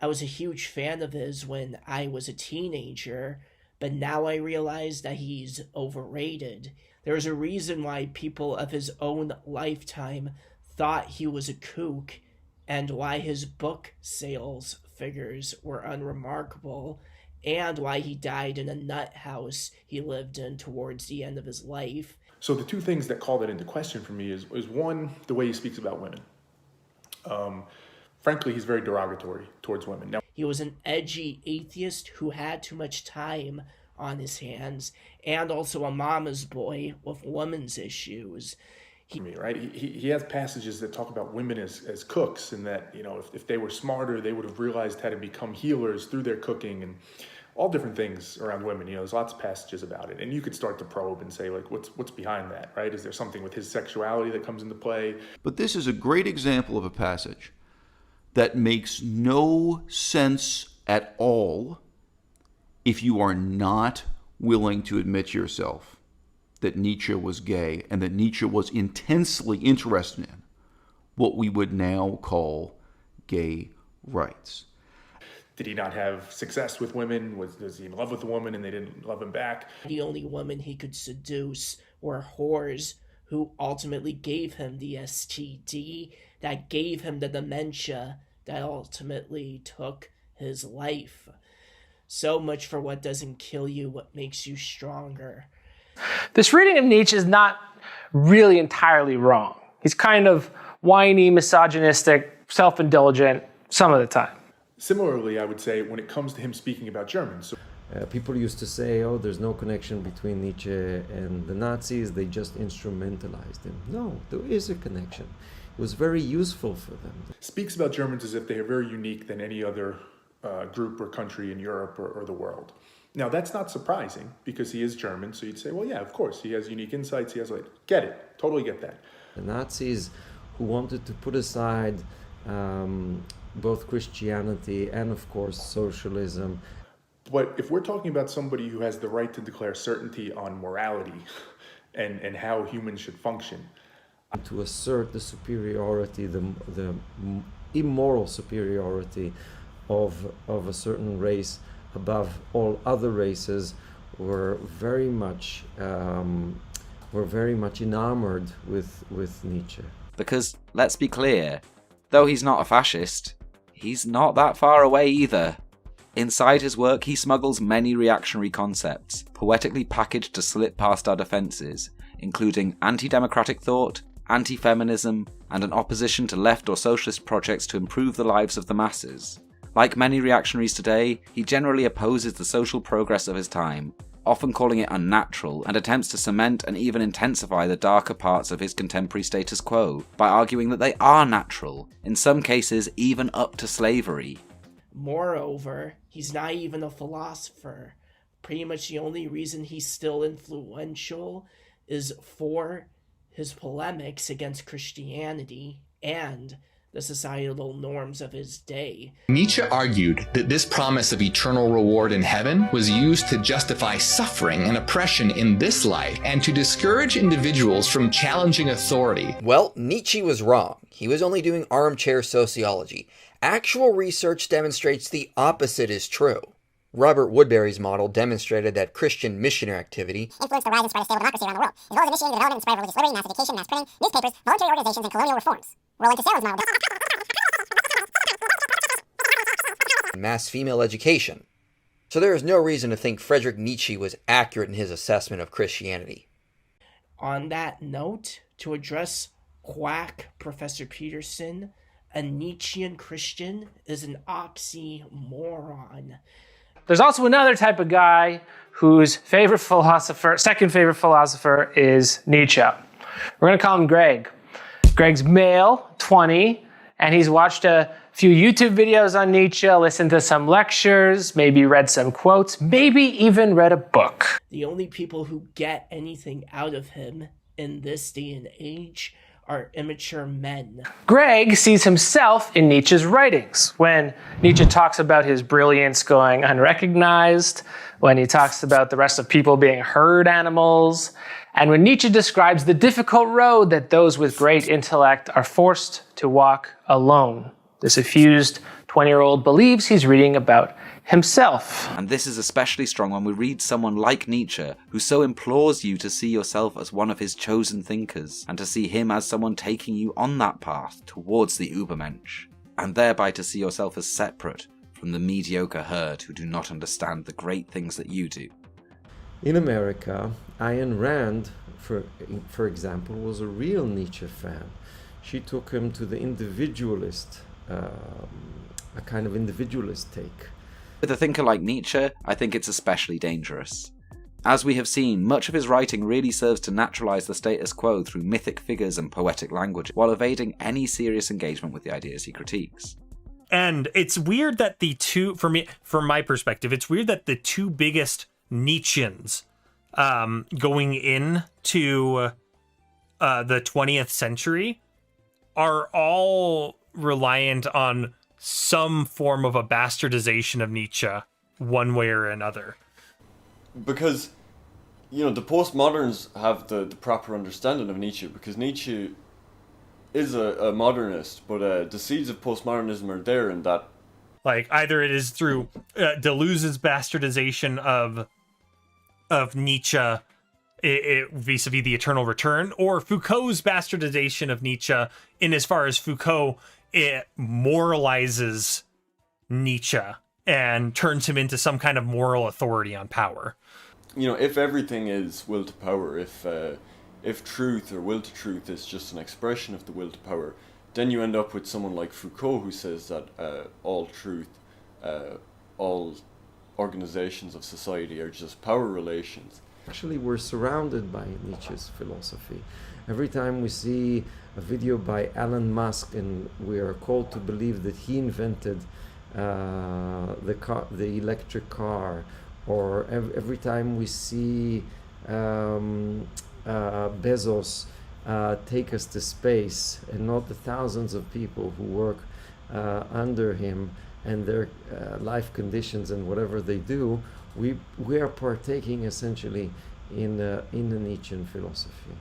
I was a huge fan of his when I was a teenager, but now I realize that he's overrated. There's a reason why people of his own lifetime thought he was a kook, and why his book sales figures were unremarkable, and why he died in a nut house he lived in towards the end of his life. So the two things that call that into question for me is one, the way he speaks about women. Frankly, he's very derogatory towards women. Now, he was an edgy atheist who had too much time on his hands, and also a mama's boy with women's issues. He has passages that talk about women as cooks, and that, you know, if they were smarter, they would have realized how to become healers through their cooking, and all different things around women. You know, there's lots of passages about it, and you could start to probe and say, like, what's behind that, right? Is there something with his sexuality that comes into play? But this is a great example of a passage that makes no sense at all if you are not willing to admit to yourself that Nietzsche was gay and that Nietzsche was intensely interested in what we would now call gay rights. Did he not have success with women? Was he in love with a woman and they didn't love him back? The only women he could seduce were whores who ultimately gave him the STD, that gave him the dementia that ultimately took his life. So much for what doesn't kill you, what makes you stronger. This reading of Nietzsche is not really entirely wrong. He's kind of whiny, misogynistic, self-indulgent some of the time. Similarly, I would say when it comes to him speaking about Germans. People used to say, oh, there's no connection between Nietzsche and the Nazis, they just instrumentalized him. No, there is a connection. It was very useful for them. Speaks about Germans as if they are very unique than any other group or country in Europe or the world. Now, that's not surprising because he is German, so you'd say, well, yeah, of course, he has unique insights, he has, like, get it, totally get that. The Nazis who wanted to put aside both Christianity and, of course, socialism. But if we're talking about somebody who has the right to declare certainty on morality and how humans should function. To assert the superiority, the immoral superiority of a certain race above all other races were very much enamored with Nietzsche. Because, let's be clear, though he's not a fascist, he's not that far away either. Inside his work, he smuggles many reactionary concepts, poetically packaged to slip past our defences, including anti-democratic thought, anti-feminism, and an opposition to left or socialist projects to improve the lives of the masses. Like many reactionaries today, he generally opposes the social progress of his time, often calling it unnatural, and attempts to cement and even intensify the darker parts of his contemporary status quo by arguing that they are natural, in some cases even up to slavery. Moreover, he's not even a philosopher. Pretty much the only reason he's still influential is for his polemics against Christianity and the societal norms of his day. Nietzsche argued that this promise of eternal reward in heaven was used to justify suffering and oppression in this life and to discourage individuals from challenging authority. Well, Nietzsche was wrong. He was only doing armchair sociology. Actual research demonstrates the opposite is true. Robert Woodbury's model demonstrated that Christian missionary activity influenced the rise and spread of stable democracy around the world, as well as initiating the development and spread of religious liberty, mass education, mass printing, newspapers, voluntary organizations, and colonial reforms. Roland Casero's model. Mass female education. So there is no reason to think Friedrich Nietzsche was accurate in his assessment of Christianity. On that note, to address quack Professor Peterson, a Nietzschean Christian is an oxymoron. There's also another type of guy whose second favorite philosopher is Nietzsche. We're going to call him Greg. Greg's male, 20, and he's watched a few YouTube videos on Nietzsche, listened to some lectures, maybe read some quotes, maybe even read a book. The only people who get anything out of him in this day and age are immature men. Greg sees himself in Nietzsche's writings. When Nietzsche talks about his brilliance going unrecognized, when he talks about the rest of people being herd animals, and when Nietzsche describes the difficult road that those with great intellect are forced to walk alone. This effused 20-year-old believes he's reading about himself. And this is especially strong when we read someone like Nietzsche, who so implores you to see yourself as one of his chosen thinkers, and to see him as someone taking you on that path towards the Übermensch, and thereby to see yourself as separate from the mediocre herd who do not understand the great things that you do. In America, Ayn Rand, for example, was a real Nietzsche fan. She took him to the individualist, a kind of individualist take. With a thinker like Nietzsche, I think it's especially dangerous. As we have seen, much of his writing really serves to naturalize the status quo through mythic figures and poetic language, while evading any serious engagement with the ideas he critiques. And it's weird that from my perspective, it's weird that the two biggest Nietzscheans going into the 20th century are all reliant on some form of a bastardization of Nietzsche one way or another. Because, the postmoderns have the proper understanding of Nietzsche, because Nietzsche is a modernist, but the seeds of postmodernism are there in that. Like, either it is through Deleuze's bastardization of Nietzsche vis-a-vis the eternal return, or Foucault's bastardization of Nietzsche in as far as Foucault moralizes Nietzsche and turns him into some kind of moral authority on power. If everything is will to power, if truth or will to truth is just an expression of the will to power, then you end up with someone like Foucault, who says that all truth, all organizations of society are just power relations. Actually, we're surrounded by Nietzsche's philosophy. Every time we see a video by Elon Musk and we are called to believe that he invented the electric car, or every time we see Bezos take us to space, and not the thousands of people who work under him and their life conditions and whatever they do, we are partaking essentially in the Nietzschean philosophy.